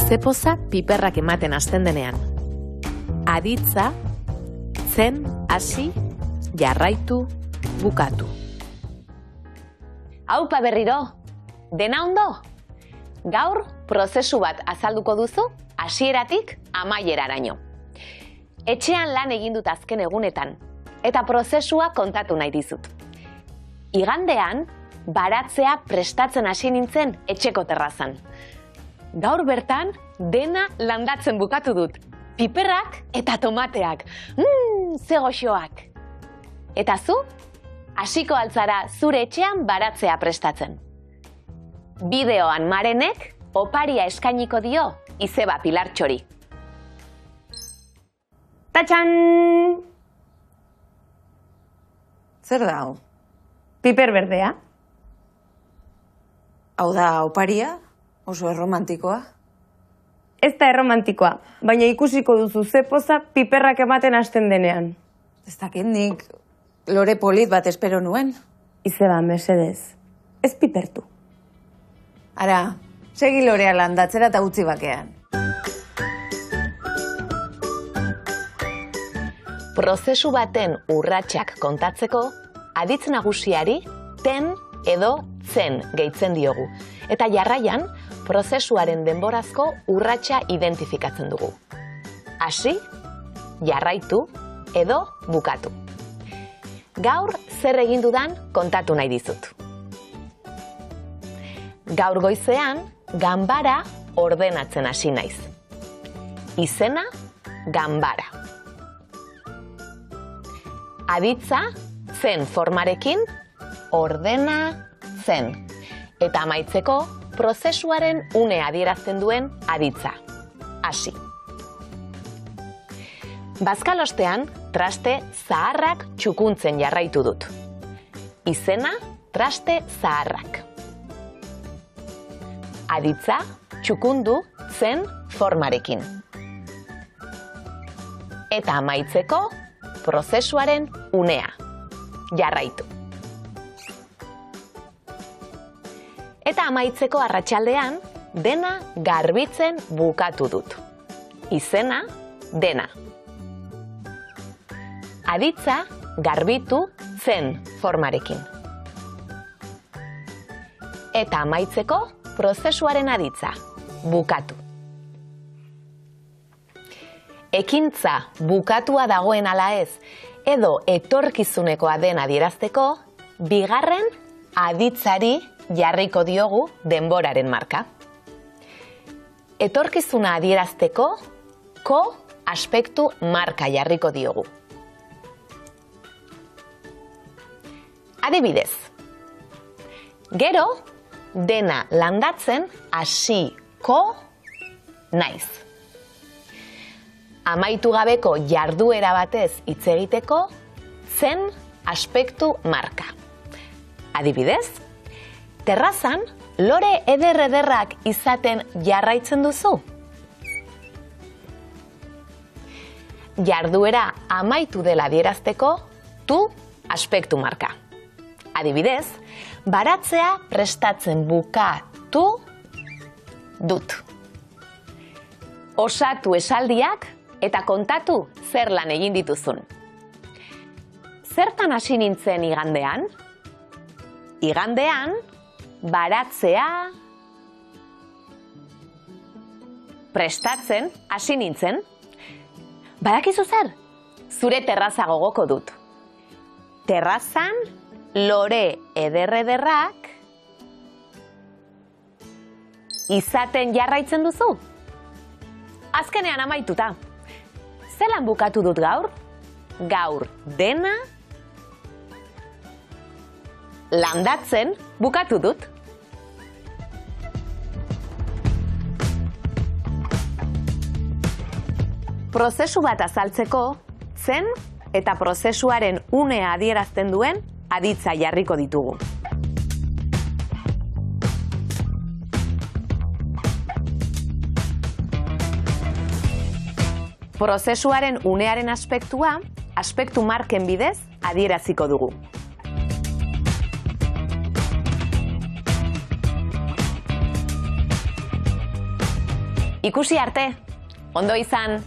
Zepoza piperrak ematen hasten denean. Aditza, zen, hasi, jarraitu, bukatu. Aupa berriro, dena ondo? Gaur prozesu bat azalduko duzu hasieratik amaieraraino. Etxean lan egin dut azken egunetan, eta prozesua kontatu nahi dizut. Igandean, baratzea prestatzen hasi nintzen etxeko terrazan. Gaur bertan, dena landatzen bukatu dut. Piperrak eta tomateak. Ze goxoak! Eta zu? Hasiko altzara zure etxean baratzea prestatzen. Bideoan Marenek oparia eskainiko dio izeba Pilartxori. Tatxan! Zer da hau? Piper berdea. Hau da oparia? Oso erromantikoa? Ez da erromantikoa, baina ikusiko duzu ze poza piperrak ematen hasten denean. Ez dakit nik lore polit bat espero nuen. Izeba, mesedez, ez pipertu. Ara, segi lorea landatzera eta utzi bakean. Prozesu baten urratsak kontatzeko, aditz nagusiari ten edo zen gehitzen diogu. Eta jarraian, prozesuaren denborazko urratsa identifikatzen dugu. Hasi, jarraitu edo bukatu. Gaur zer egin dudan kontatu nahi dizut. Gaur goizean, ganbara ordenatzen hasi naiz. Izena, ganbara. Aditza, zen formarekin, ordena, zen. Eta amaitzeko, prozesuaren une adierazten duen aditza. Hasi. Bazkalostean, traste zaharrak txukuntzen jarraitu dut. Izena, traste zaharrak. Aditza, txukundu, zen formarekin. Eta amaitzeko, prozesuaren unea. Jarraitu. Eta amaitzeko arratsaldean, dena garbitzen bukatu dut. Izena, dena. Aditza, garbitu, zen formarekin. Eta amaitzeko, prozesuaren aditza, bukatu. Ekintza bukatua dagoen ala ez, edo etorkizunekoa den adierazteko, bigarren aditzari jarriko diogu denboraren marka. Etorkizuna adierazteko, ko aspektu marka jarriko diogu. Adibidez, gero, dena landatzen hasiko naiz. Amaitu gabeko jarduera batez hitz egiteko, zen aspektu marka. Adibidez, terrazan, lore eder-ederrak izaten jarraitzen duzu? Jarduera amaitu dela adierazteko, tu aspektu marka. Adibidez, baratzea prestatzen bukatu dut. Osatu esaldiak eta kontatu zer lan egin dituzun. Zertan hasi nintzen igandean? Igandean, baratzea prestatzen hasi nintzen. Badakizu zer? Zure terraza gogoko dut. Terrazan lore eder-ederrak izaten jarraitzen duzu? Azkenean amaituta. Zelan bukatu dut gaur? Gaur dena landatzen bukatu dut. Prozesu bat azaltzeko, zen eta prozesuaren unea adierazten duen aditza jarriko ditugu. Prozesuaren unearen aspektua, aspektu marken bidez adieraziko dugu. Ikusi arte, ondo izan!